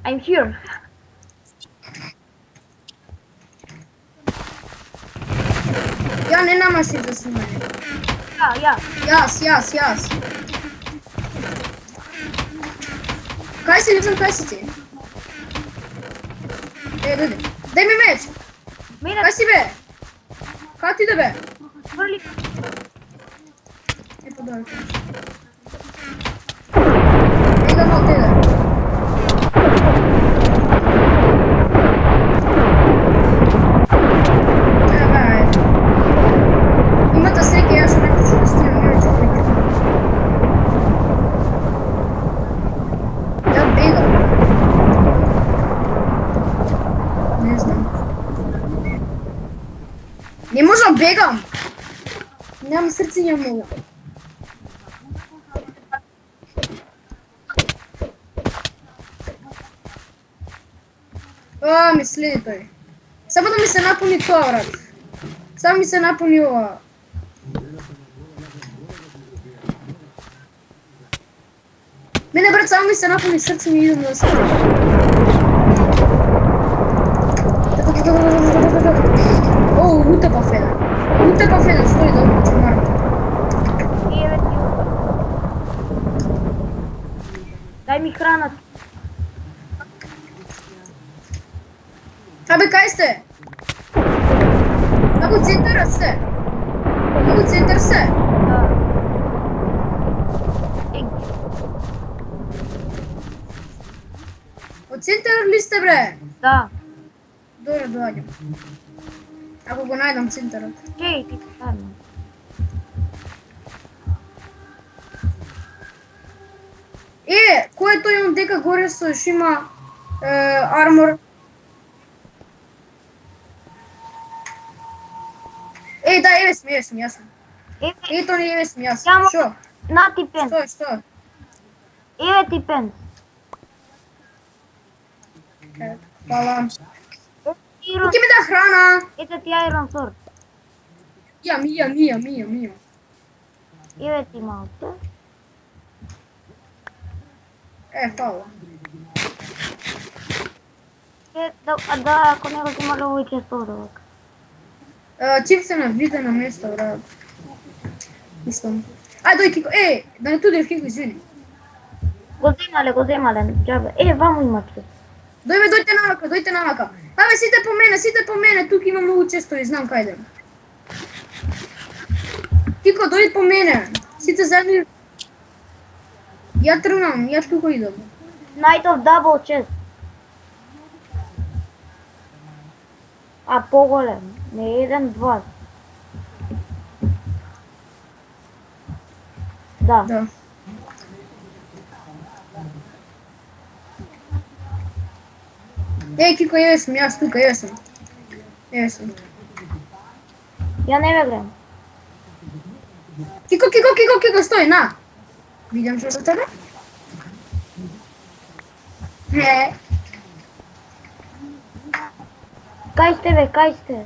I'm here. Ja ne nama si za snimanje. Ja. Jas. Kaj si, nisem kaj si ti? Ljudi, daj mi meč. Mene Kaj si be? Kaj ti da be? vrli. E pa dobro. Idemo od tega. Imate slike, ja še ne poču da snimam, ne več slike. Ja begam. Ne znam. Ne možem begam. Nemam srce, nemam nogu. O, mi sledi той. Samo da mi se napuni to, vrat. Samo mi se napuni ovo. Mene, brat, samo mi se napuni srce, mi idem da se O, utepa Feda, stoji da uključim marku. Daj mi hrana. Abe, kaj ste? Kako centar ste? Da. Od centarli ste, bre? Da. Dobro, dođem. Ako go najdem centar. Čej, ti stvarno. Ko je to imam deka gore što još ima armor? Da, evo sam, ja sam. To nije evo sam, ja sam. Samo- Što? Na ti pen. Što? Evo ti pen. Hvala. Iron, Ti mi da hrana? eto ti Iron Sword. Mija. Evo ti malo to. Hvala. Da, ako nego ti malo uvijek je stodovak. Čim se nas vide na mjesto, vrat. Mislim. Aj, doj Kiko, da ne tudi Kiko, izvini. Го земале, джабе. Ваму имате. Dojte namaka. Абе, сите по мене, тук има много често и знам кай да. Кико, дойди по мене. Сите заедно. Я тръгнам, я тук идам. Night of Double Chest. А по-голем. Не един, два. Да. Да. Кико, я съм, аз тук, я съм. Я не ме гледам. Кико, стой, на. Видям що за тебе. Кай сте, бе, кай сте?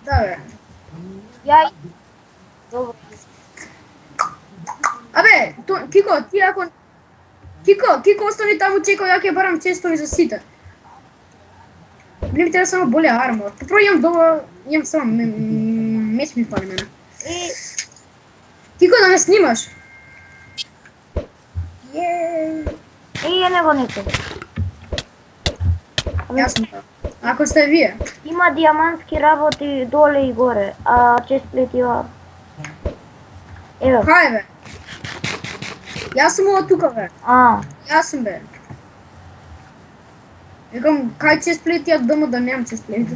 Да, бе. Я... Добре. Абе, Кико, ти ако... Кико остани таму чекай, ја ќе барам честови за сите. Блин, треба само боле армор. Попро имам само меч ми фали мене. Кико, да ме снимаш? Я не го нека. Јасно. Ако сте вие. Има диамантски работи доле и горе, а честплет има... Ево. Кај бе? Јас сум ова тука бе. Јас сум бе. Викам, кај честплет ја дома да немам честплет.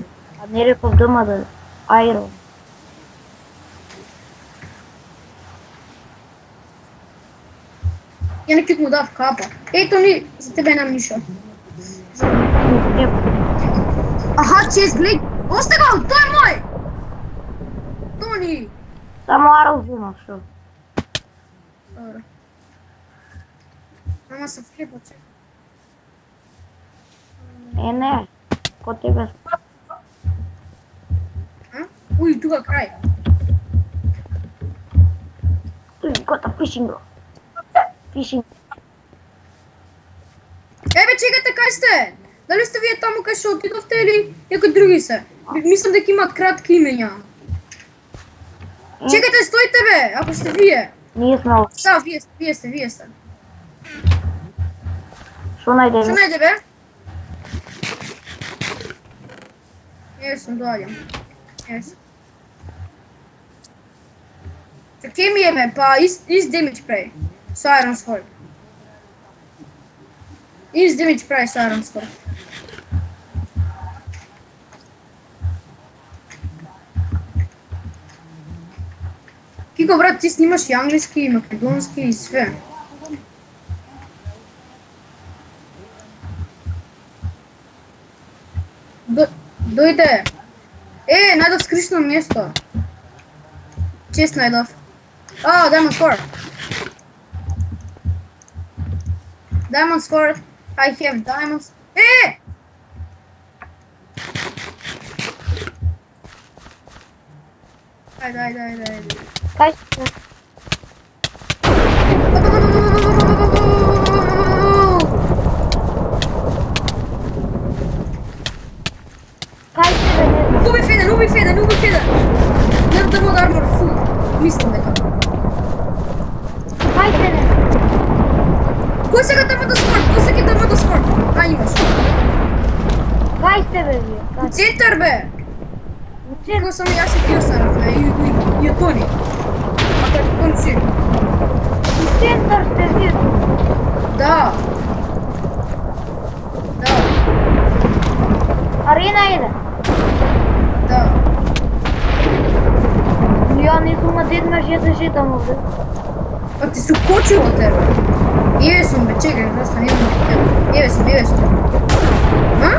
А не реков дома да... Айро. Ја некик му дав капа. Тони, за тебе ням ништо. Аха, чест, глеј. Осте го, тој е мој! Тони! Само аро взимам, шо? Добро. Ама се вклепа чест. Не. Ко тебе? Уј, тука крај. got the fishing rod. Fishing. Ебе, чекайте, кай сте? Дали сте вие таму кај што отидовте или некои други се? Мислам дека имаат кратки имења. Чекайте, стоите бе, ако сте вие. Ние сме овде. Да, вие сте. Што најде? Што најде бе? Jesam, dođem. Jesam. Čekaj mi je me, pa is damage spray. S Iron Sword. Is damage spray s Iron Sword. Kiko, brat, ti snimaš i anglijski, i makedonski, i sve. Dojde. Najdov skrišno mjesto. Čest najdov. Diamond Sword. Diamond Sword. I have diamonds. Daj. Kaj? Kaj se ne znam? Ubi Feden. Nemam da mod armor full. Mislim da kako. Kaj se ne znam? Ko se ga tamo da sport? A imaš. Kaj ste be vi? U centar be. U centar? Kako sam ja se htio sam i od Toni. A kad on će. U centar ste vi? Da. Arena 1? Da. Ja nisam na dednaš, ja se šitam ovdje. Pa ti su kočilo tebe. Jesam be, čekaj, prosto nisam na tebe. Jesam. Ha?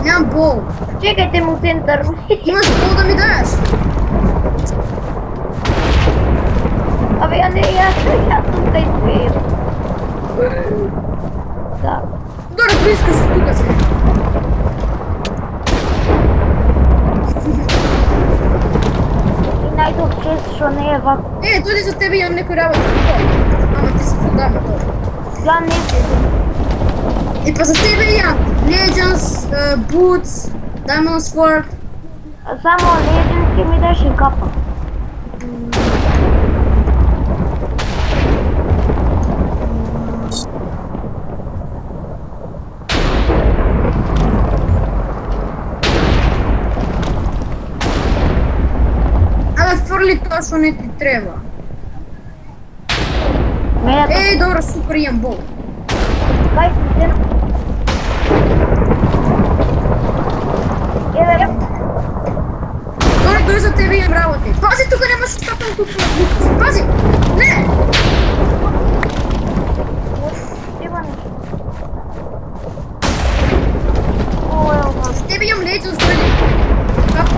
Nemam bow. Čekajte mu u centar. Imaš bow da mi daješ? Абе, ja sam taj fail. Da. Dobro, blisko si, tuka si. I najdov čest što ne je ovako. Dođe za tebe, imam neku rabat. Mama, ti si full dama to. Ja ne znam. I pa za tebe imam Legends, Boots, Diamond Sword. Samo legendski mi daš i kapa. Фърли то, що не ти трябва. Добре, супер, имам бол. Кай си Добре, дой за тебе имам работи. Пази, тук нямаш стапен тук на звука. Пази! Не! С тебе имам Legends, дойди.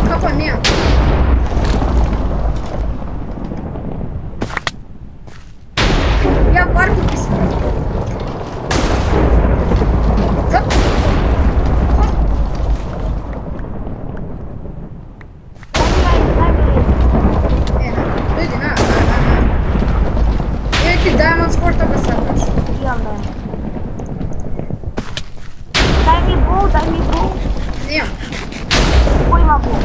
Капа нямам. Я парку писал. Дойди, на. Я ти Diamond Sword обосадаш. Дай ми бол. Нямам. Кой има бол?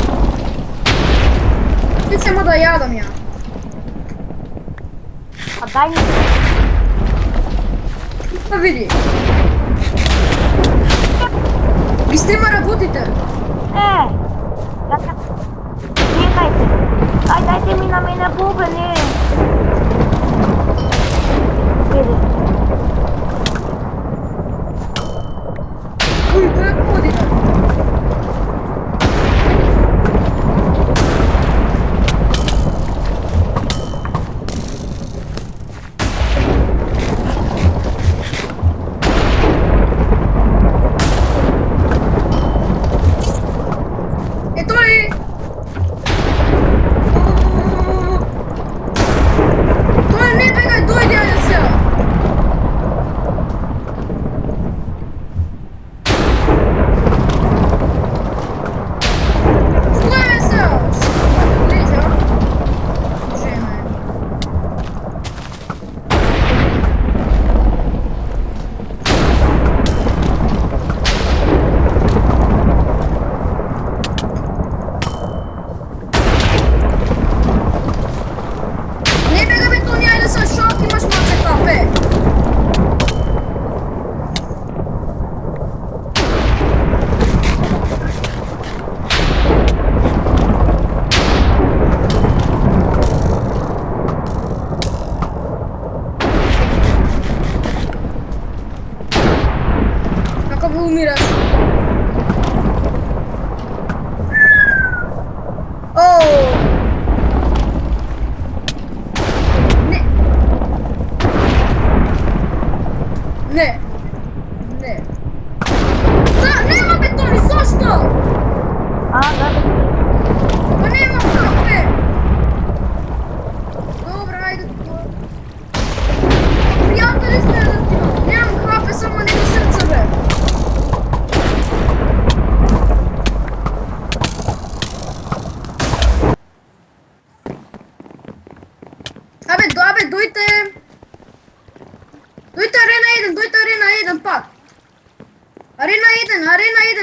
Ти само да ядам я. А дай ми. Па види. Ви стрима работите. Чекайте. Дайте ми на мене бубе, не. Види. Ой, как ходите?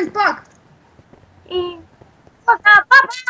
даймонд пак. І... Пока, папа!